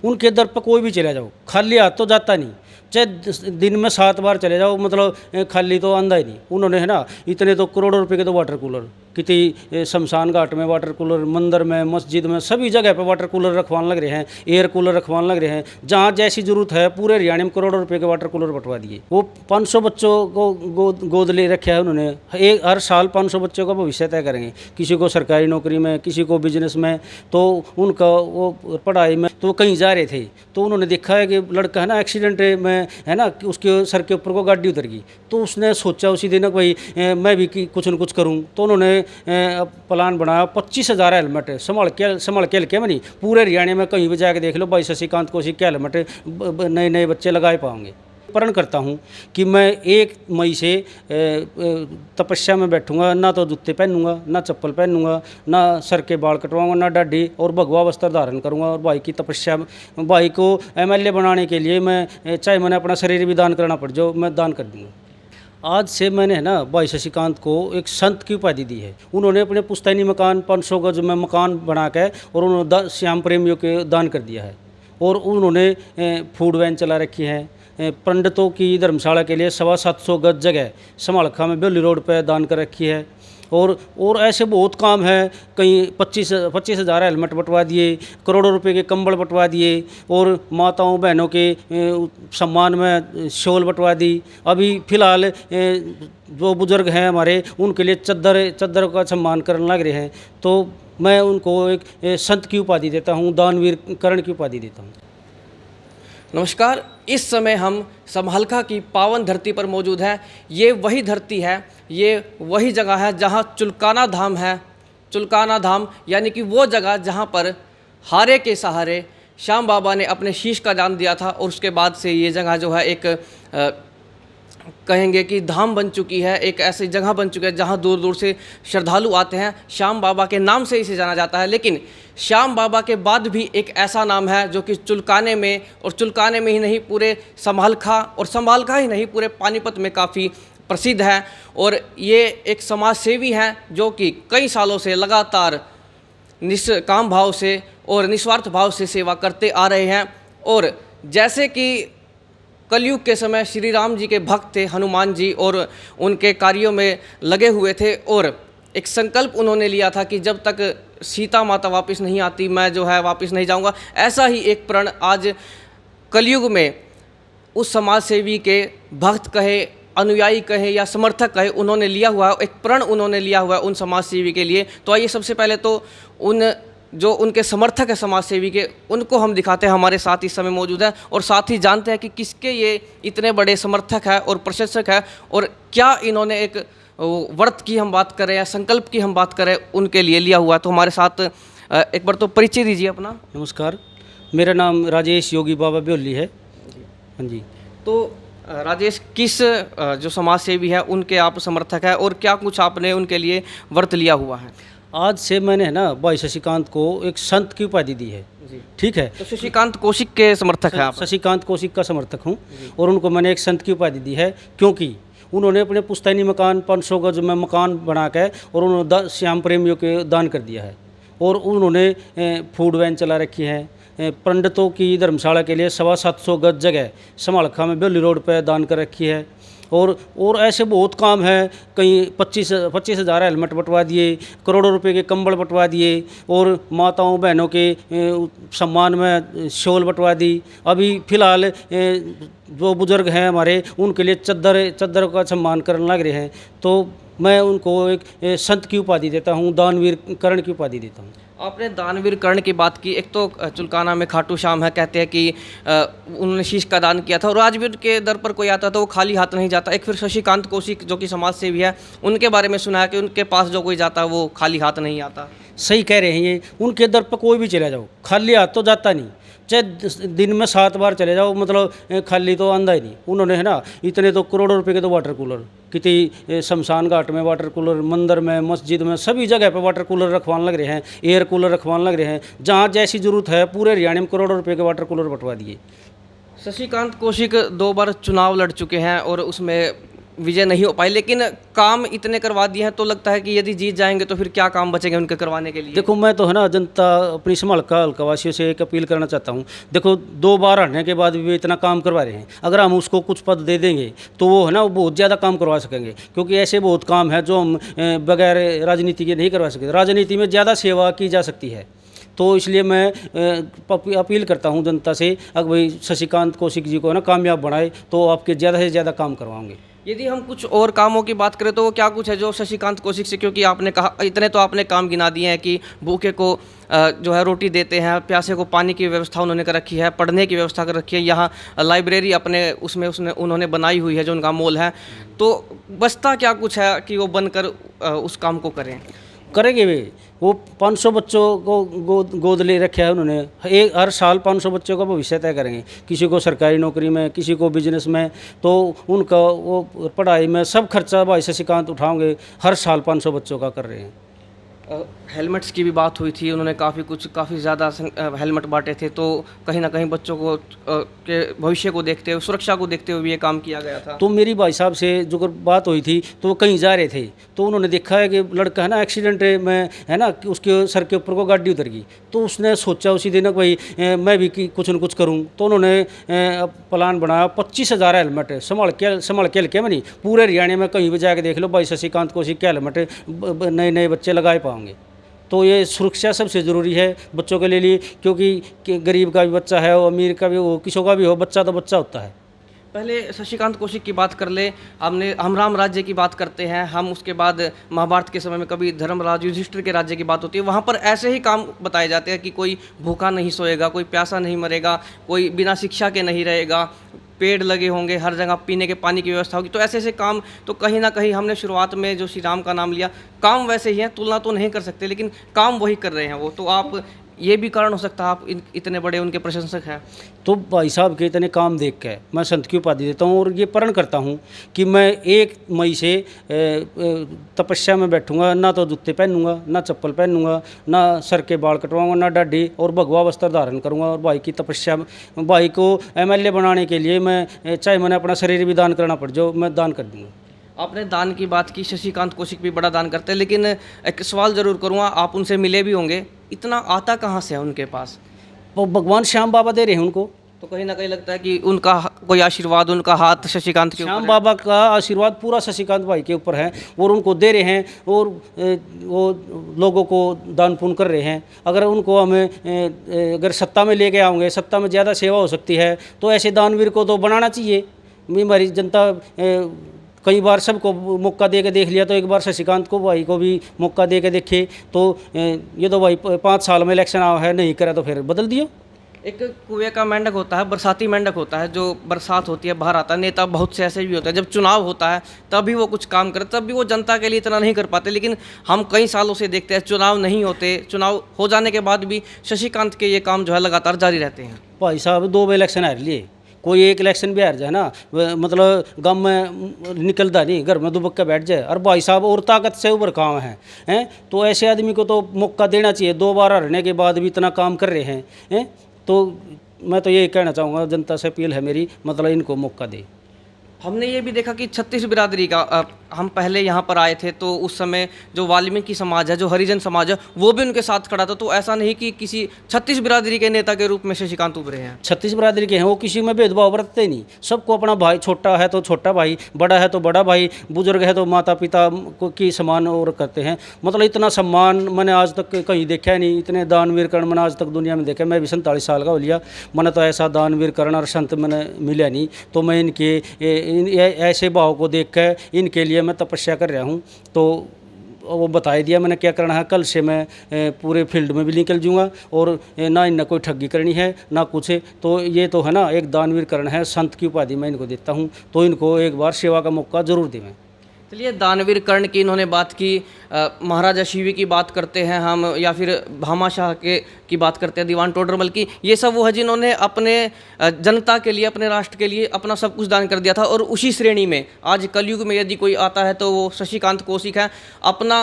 उनके दर पर कोई भी चले जाओ, खाली हाथ तो जाता नहीं। चाहे दिन में 7 बार चले जाओ, मतलब खाली तो आंदा ही नहीं। उन्होंने है ना इतने तो करोड़ों रुपए के तो वाटर कूलर, कितनी शमशान घाट में वाटर कूलर, मंदिर में, मस्जिद में, सभी जगह पे वाटर कूलर रखवाने लग रहे हैं, एयर कूलर रखवाने लग रहे हैं। जहाँ जैसी जरूरत है पूरे हरियाणा में करोड़ों रुपए के वाटर कूलर बंटवा दिए। वो 500 बच्चों को गोद ले रखा है उन्होंने। एक हर साल 500 बच्चों का भविष्य तय करेंगे, किसी को सरकारी नौकरी में, किसी को बिजनेस में। तो उनका वो पढ़ाई में तो कहीं जा रहे थे, तो उन्होंने देखा है कि लड़का है ना एक्सीडेंट में है ना, उसके सर के ऊपर को गाड़ी उतर गई। तो उसने सोचा उसी दिन भाई मैं भी कुछ न कुछ करूं। तो उन्होंने प्लान बनाया, 25,000 हेलमेट संभाल के लेके नहीं, पूरे हरियाणा में कहीं भी जाके देख लो, भाई शशिकांत कौशिक के हेलमेट नए नए बच्चे लगाए पाओगे। प्रण करता हूँ कि मैं 1 मई से तपस्या में बैठूंगा, ना तो जूते पहनूंगा, ना चप्पल पहनूंगा, ना सर के बाल कटवाऊंगा, ना दाढ़ी, और भगवा वस्त्र धारण करूंगा। और भाई की तपस्या, भाई को MLA बनाने के लिए मैं चाहे मैंने अपना शरीर भी दान करना पड़ जाए, मैं दान कर दूंगा। आज से मैंने है ना भाई शशिकांत को एक संत की उपाधि दी है। उन्होंने अपने पुश्तैनी मकान 500 गज में मकान बना के और उन्होंने श्याम प्रेमियों के दान कर दिया है। और उन्होंने फूड वैन चला रखी है। पंडितों की धर्मशाला के लिए 725 गज जगह समालखा में बेली रोड पर दान कर रखी है। और ऐसे बहुत काम है, कहीं 25,000 हेलमेट बंटवा दिए, करोड़ों रुपए के कंबल बंटवा दिए, और माताओं बहनों के सम्मान में शॉल बंटवा दी। अभी फ़िलहाल जो बुज़ुर्ग हैं हमारे, उनके लिए चद्दर का सम्मान करने लग रहे हैं। तो मैं उनको एक संत की उपाधि देता हूँ, दानवीर कर्ण की उपाधि देता हूँ। नमस्कार, इस समय हम समालखा की पावन धरती पर मौजूद हैं। ये वही धरती है, ये वही जगह है जहाँ चुलकाना धाम है। चुलकाना धाम यानी कि वो जगह जहाँ पर हारे के सहारे श्याम बाबा ने अपने शीश का दान दिया था, और उसके बाद से ये जगह जो है एक कहेंगे कि धाम बन चुकी है, एक ऐसी जगह बन चुकी है जहाँ दूर दूर से श्रद्धालु आते हैं। श्याम बाबा के नाम से इसे जाना जाता है। लेकिन श्याम बाबा के बाद भी एक ऐसा नाम है जो कि चुलकाने में, और चुलकाने में ही नहीं पूरे समालखा, और समालखा ही नहीं पूरे पानीपत में काफ़ी प्रसिद्ध है। और ये एक समाज सेवी हैं जो कि कई सालों से लगातार निष्काम भाव से और निस्वार्थ भाव से सेवा करते आ रहे हैं। और जैसे कि कलयुग के समय श्री राम जी के भक्त थे हनुमान जी, और उनके कार्यों में लगे हुए थे, और एक संकल्प उन्होंने लिया था कि जब तक सीता माता वापस नहीं आती मैं जो है वापस नहीं जाऊंगा। ऐसा ही एक प्रण आज कलयुग में उस समाज सेवी के भक्त कहे, अनुयायी कहे या समर्थक कहे, उन्होंने लिया हुआ है, एक प्रण उन्होंने लिया हुआ है उन समाज सेवी के लिए। तो आइए सबसे पहले तो उन जो उनके समर्थक है समाज सेवी के, उनको हम दिखाते हैं। हमारे साथ इस समय मौजूद है, और साथ ही जानते हैं कि किसके ये इतने बड़े समर्थक है और प्रशंसक है, और क्या इन्होंने एक व्रत की हम बात करें या संकल्प की हम बात करें उनके लिए लिया हुआ है। तो हमारे साथ एक बार तो परिचय दीजिए अपना। नमस्कार, मेरा नाम राजेश योगी बाबा ब्योली है। हाँ जी। तो राजेश, किस जो समाज सेवी है उनके आप समर्थक हैं, और क्या कुछ आपने उनके लिए व्रत लिया हुआ है? आज से मैंने है ना भाई शशिकांत को एक संत की उपाधि दी है। ठीक है। तो शशिकांत कौशिक के समर्थक हैं आप? शशिकांत कौशिक का समर्थक हूँ, और उनको मैंने एक संत की उपाधि दी है क्योंकि उन्होंने अपने पुश्तैनी मकान 500 गज में मकान बना के और उन्होंने श्याम प्रेमियों के दान कर दिया है। और उन्होंने फूड वैन चला रखी है। पंडितों की धर्मशाला के लिए 725 गज जगह समालखा में बेली रोड पर दान कर रखी है। और ऐसे बहुत काम है, कहीं 25,000 हेलमेट बंटवा दिए, करोड़ों रुपए के कंबल बंटवा दिए, और माताओं बहनों के सम्मान में शॉल बंटवा दी। अभी फ़िलहाल जो बुज़ुर्ग हैं हमारे, उनके लिए चद्दर का सम्मान करने लग रहे हैं। तो मैं उनको एक संत की उपाधि देता हूँ, दानवीर कर्ण की उपाधि देता हूँ। आपने दानवीर कर्ण की बात की। एक तो चुलकाना में खाटू श्याम है, कहते हैं कि उन्होंने शीश का दान किया था, और आज भी उनके दर पर कोई आता तो वो खाली हाथ नहीं जाता। एक फिर शशिकांत कौशिक जो कि समाज सेवी है, उनके बारे में सुना है कि उनके पास जो कोई जाता वो खाली हाथ नहीं आता। सही कह रहे हैं ये, उनके दर पर कोई भी चले जाओ, खाली हाथ तो जाता नहीं। चाहे दिन में 7 बार चले जाओ, मतलब खाली तो आंदा ही नहीं। उन्होंने है ना इतने तो करोड़ों रुपए के तो वाटर कूलर, कितनी शमशान घाट में वाटर कूलर, मंदिर में, मस्जिद में, सभी जगह पे वाटर कूलर रखवाने लग रहे हैं, एयर कूलर रखवाने लग रहे हैं। जहाँ जैसी जरूरत है पूरे हरियाणा में करोड़ों रुपए के वाटर कूलर बंटवा दिए। शशिकांत कौशिक 2 बार चुनाव लड़ चुके हैं, और उसमें विजय नहीं हो पाई, लेकिन काम इतने करवा दिए हैं तो लगता है कि यदि जीत जाएंगे तो फिर क्या काम बचेंगे उनके करवाने के लिए। देखो, मैं तो है ना जनता अपनी हल्का वासियों से एक अपील करना चाहता हूँ। देखो, 2 बार हटने के बाद भी वे इतना काम करवा रहे हैं। अगर हम उसको कुछ पद दे देंगे तो वो है ना वो बहुत ज़्यादा काम करवा सकेंगे, क्योंकि ऐसे बहुत काम है जो हम बगैर राजनीति के नहीं करवा सकते। राजनीति में ज़्यादा सेवा की जा सकती है। तो इसलिए मैं अपील करता हूँ जनता से, अगर भाई शशिकांत कौशिक जी को है ना कामयाब बनाए तो आपके ज़्यादा से ज़्यादा काम करवाएंगे। यदि हम कुछ और कामों की बात करें तो वो क्या कुछ है जो शशिकांत कौशिक से, क्योंकि आपने कहा इतने तो आपने काम गिना दिए हैं कि भूखे को जो है रोटी देते हैं, प्यासे को पानी की व्यवस्था उन्होंने कर रखी है, पढ़ने की व्यवस्था कर रखी है, यहाँ लाइब्रेरी अपने उसमें उन्होंने बनाई हुई है जो उनका मॉल है। तो बचता क्या कुछ है कि वो बनकर उस काम को करेंगे वे। वो 500 बच्चों को गोद ले रखा है उन्होंने। हर साल 500 बच्चों का भविष्य तय करेंगे, किसी को सरकारी नौकरी में, किसी को बिजनेस में। तो उनका वो पढ़ाई में सब खर्चा भाई शशिकांत उठाओगे। हर साल 500 बच्चों का कर रहे हैं। हेलमेट्स की भी बात हुई थी, उन्होंने काफ़ी ज़्यादा हेलमेट बांटे थे, तो कहीं ना कहीं बच्चों को के भविष्य को देखते हुए, सुरक्षा को देखते हुए ये काम किया गया था। तो मेरी भाई साहब से जो बात हुई थी तो वो कहीं जा रहे थे, तो उन्होंने देखा है कि लड़का है ना एक्सीडेंट में है ना कि उसके सर के ऊपर को गाड़ी उतर गई। तो उसने सोचा उसी दिन भाई मैं भी कुछ न कुछ करूँ। तो उन्होंने प्लान बनाया। 25,000 हेलमेट संभाल के लेके नहीं, पूरे हरियाणा में कहीं भी जाके देख लो भाई शशिकांत कौशिक के हेलमेट नए नए बच्चे लगाए पाएंगे। तो ये सुरक्षा सबसे ज़रूरी है बच्चों के लिए, क्योंकि गरीब का भी बच्चा है, वो अमीर का भी हो, किसी का भी हो, बच्चा तो बच्चा होता है। पहले शशिकांत कौशिक की बात कर ले, हम राम राज्य की बात करते हैं हम, उसके बाद महाभारत के समय में कभी धर्मराज युधिष्ठिर के राज्य की बात होती है, वहाँ पर ऐसे ही काम बताए जाते हैं कि कोई भूखा नहीं सोएगा, कोई प्यासा नहीं मरेगा, कोई बिना शिक्षा के नहीं रहेगा, पेड़ लगे होंगे, हर जगह पीने के पानी की व्यवस्था होगी। तो ऐसे ऐसे काम तो कहीं ना कहीं हमने शुरुआत में जो श्री राम का नाम लिया, काम वैसे ही हैं, तुलना तो नहीं कर सकते, लेकिन काम वही कर रहे हैं वो। तो आप ये भी कारण हो सकता है आप इतने बड़े उनके प्रशंसक हैं। तो भाई साहब के इतने काम देख के मैं संत की उपाधि देता हूँ और ये प्रण करता हूँ कि मैं 1 मई से तपस्या में बैठूंगा, ना तो जूते पहनूंगा, ना चप्पल पहनूंगा, ना सर के बाल कटवाऊंगा, ना दाढ़ी, और भगवा वस्त्र धारण करूंगा। और भाई की तपस्या, भाई को MLA बनाने के लिए मैं चाहे मैंने अपना शरीर भी दान करना पड़ जाए, मैं दान कर दूंगा। आपने दान की बात की, शशिकांत कौशिक भी बड़ा दान करते हैं, लेकिन एक सवाल ज़रूर करूँगा, आप उनसे मिले भी होंगे, इतना आता कहाँ से है उनके पास? वो भगवान श्याम बाबा दे रहे हैं उनको। तो कहीं ना कहीं लगता है कि उनका कोई आशीर्वाद, उनका हाथ शशिकांत के ऊपर श्याम है। बाबा का आशीर्वाद पूरा शशिकांत भाई के ऊपर है और उनको दे रहे हैं, और वो लोगों को दान पुण्य कर रहे हैं। अगर उनको हमें अगर सत्ता में लेके आओगे, सत्ता में ज़्यादा सेवा हो सकती है, तो ऐसे दानवीर को तो बनाना चाहिए। हमारी जनता कई बार सबको मौका दे के देख लिया, तो एक बार शशिकांत को भाई को भी मौका दे के देखे। तो ये तो भाई 5 साल में इलेक्शन आया है, नहीं करा तो फिर बदल दियो। एक कुएं का मेंढक होता है, बरसाती मेंढक होता है, जो बरसात होती है बाहर आता है। नेता बहुत से ऐसे भी होते हैं, जब चुनाव होता है तभी वो कुछ काम करते, तब भी वो जनता के लिए इतना नहीं कर पाते। लेकिन हम कई सालों से देखते हैं चुनाव नहीं होते, चुनाव हो जाने के बाद भी शशिकांत के ये काम जो है लगातार जारी रहते हैं। भाई साहब 2 इलेक्शन हार लिए, कोई एक इलेक्शन भी हार जाए ना, मतलब गाँव में निकलता नहीं, घर में दुबक के बैठ जाए। और भाई साहब और ताकत से ऊपर काम हैं। तो ऐसे आदमी को तो मौका देना चाहिए। 2 बार हारने के बाद भी इतना काम कर रहे हैं। तो मैं तो यही कहना चाहूँगा, जनता से अपील है मेरी, मतलब इनको मौका दे। हमने ये भी देखा कि 36 बिरादरी का हम पहले यहाँ पर आए थे तो उस समय जो वाल्मीकि समाज है, जो हरिजन समाज है, वो भी उनके साथ खड़ा था। तो ऐसा नहीं कि किसी 36 बिरादरी के नेता के रूप में शशिकांत उभरे हैं। 36 बिरादरी के हैं, वो किसी में भेदभाव बरतते नहीं। सबको अपना भाई, छोटा है तो छोटा भाई, बड़ा है तो बड़ा भाई, बुजुर्ग है तो माता पिता की समान और करते हैं। मतलब इतना सम्मान मैंने आज तक कहीं देखा नहीं, इतने दानवीर कर्ण मैंने आज तक दुनिया में देखा। मैं भी 47 साल का हो लिया, मैंने तो ऐसा दानवीर कर्ण और संत मैंने मिला नहीं। तो मैं इनके ऐसे भाव को देख कर इनके लिए मैं तपस्या कर रहा हूँ। तो वो बता दिया मैंने क्या करना है। कल से मैं पूरे फील्ड में भी निकल जाऊँगा और ना इनने कोई ठगी करनी है ना कुछ। तो ये तो है ना एक दानवीर कर्ण है, संत की उपाधि मैं इनको देता हूँ। तो इनको एक बार सेवा का मौका ज़रूर दें। चलिए, दानवीर कर्ण की इन्होंने बात की, महाराजा शिवी की बात करते हैं हम, या फिर भामाशाह की बात करते हैं, दीवान टोडरमल की। ये सब वो है जिन्होंने अपने जनता के लिए, अपने राष्ट्र के लिए अपना सब कुछ दान कर दिया था। और उसी श्रेणी में आज कलयुग में यदि कोई आता है तो वो शशिकांत कौशिक है। अपना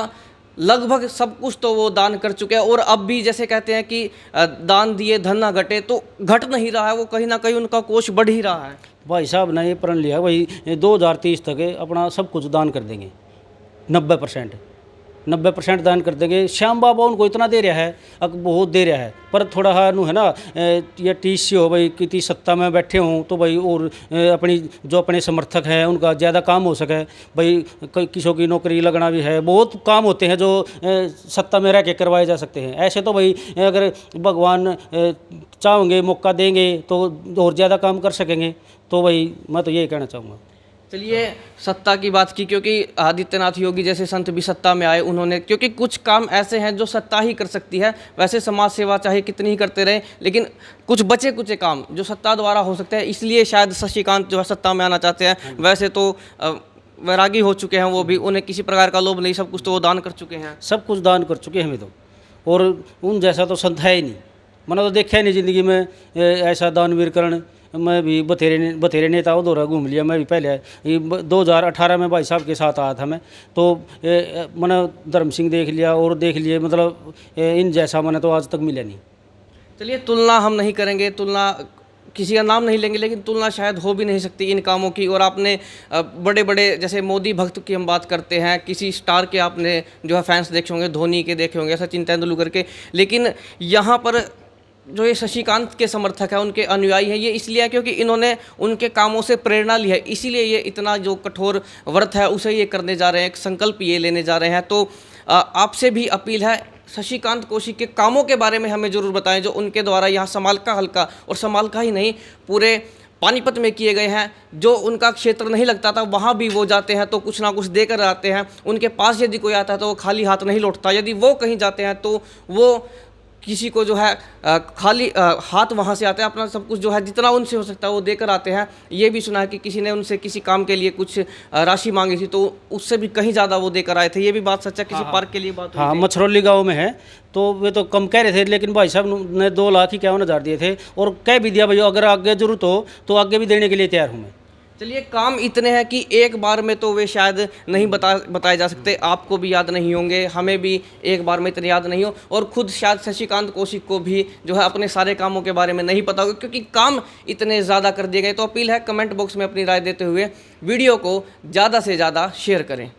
लगभग सब कुछ तो वो दान कर चुके हैं, और अब भी जैसे कहते हैं कि दान दिए धन ना घटे, तो घट नहीं रहा है, वो कहीं ना कहीं उनका कोष बढ़ ही रहा है। भाई साहब ने ये प्रण लिया भाई 2030 तक अपना सब कुछ दान कर देंगे, 90% दान कर देंगे। श्याम बाबा उनको इतना दे रहा है, बहुत दे रहा है, पर थोड़ा हाँ है ना, ये टीस से हो भाई, किसी सत्ता में बैठे हों तो भाई, और अपनी जो अपने समर्थक हैं उनका ज़्यादा काम हो सके भाई, किसी की नौकरी लगना भी है, बहुत काम होते हैं जो सत्ता में रह के करवाए जा सकते हैं। ऐसे तो भाई अगर भगवान चाहेंगे मौका देंगे तो और ज़्यादा काम कर सकेंगे। तो भाई मैं तो यही कहना चाहूँगा। चलिए, सत्ता की बात की, क्योंकि आदित्यनाथ योगी जैसे संत भी सत्ता में आए, उन्होंने, क्योंकि कुछ काम ऐसे हैं जो सत्ता ही कर सकती है। वैसे समाज सेवा चाहे कितनी ही करते रहे, लेकिन कुछ बचे कुचे काम जो सत्ता द्वारा हो सकते हैं, इसलिए शायद शशिकांत जो है सत्ता में आना चाहते हैं। वैसे तो वैरागी हो चुके हैं वो भी, उन्हें किसी प्रकार का लोभ नहीं, सब कुछ तो वो दान कर चुके हैं। सब कुछ दान कर चुके हैं हमें तो, और उन जैसा तो संत है ही नहीं, मैंने तो देखा ही नहीं ज़िंदगी में ऐसा दानवीर करण। मैं भी बथेरे नेताओं द्वारा घूम लिया। मैं भी पहले ये 2018 में भाई साहब के साथ आया था मैं, तो मैंने धर्म सिंह देख लिया और देख लिए, मतलब इन जैसा मैंने तो आज तक मिला नहीं। चलिए, तुलना हम नहीं करेंगे, तुलना किसी का नाम नहीं लेंगे, लेकिन तुलना शायद हो भी नहीं सकती इन कामों की। और आपने बड़े बड़े जैसे मोदी भक्त की हम बात करते हैं, किसी स्टार के आपने जो है फैंस देखे होंगे, धोनी के देखे होंगे, सचिन तेंदुलकर के, लेकिन यहाँ पर जो ये शशिकांत के समर्थक हैं, उनके अनुयायी हैं, ये इसलिए है क्योंकि इन्होंने उनके कामों से प्रेरणा ली है, इसीलिए ये इतना जो कठोर व्रत है उसे ये करने जा रहे हैं, एक संकल्प ये लेने जा रहे हैं। तो आपसे भी अपील है, शशिकांत कौशिक के कामों के बारे में हमें ज़रूर बताएं, जो उनके द्वारा यहाँ समालका हल्का, और समालका ही नहीं, पूरे पानीपत में किए गए हैं। जो उनका क्षेत्र नहीं लगता था वहाँ भी वो जाते हैं तो कुछ ना कुछ देकर आते हैं। उनके पास यदि कोई आता है तो वो खाली हाथ नहीं लौटता। यदि वो कहीं जाते हैं तो वो किसी को जो है खाली हाथ वहाँ से आते हैं, अपना सब कुछ जो है जितना उनसे हो सकता है वो देकर आते हैं। ये भी सुना है कि किसी ने उनसे किसी काम के लिए कुछ राशि मांगी थी तो उससे भी कहीं ज़्यादा वो देकर आए थे। ये भी बात सच है। किसी पार्क के लिए बात हाँ, मछरौली गांव में है, तो वे तो कम कह रहे थे, लेकिन भाई साहब ने 2,51,000 दिए थे, और कह भी दिया भाई अगर आगे जरूरत हो तो आगे भी देने के लिए तैयार हूँ मैं। चलिए, काम इतने हैं कि एक बार में तो वे शायद नहीं बताए जा सकते। आपको भी याद नहीं होंगे, हमें भी एक बार में इतने याद नहीं हो, और खुद शायद शशिकांत कौशिक को भी जो है अपने सारे कामों के बारे में नहीं पता होगा, क्योंकि काम इतने ज़्यादा कर दिए गए। तो अपील है, कमेंट बॉक्स में अपनी राय देते हुए वीडियो को ज़्यादा से ज़्यादा शेयर करें।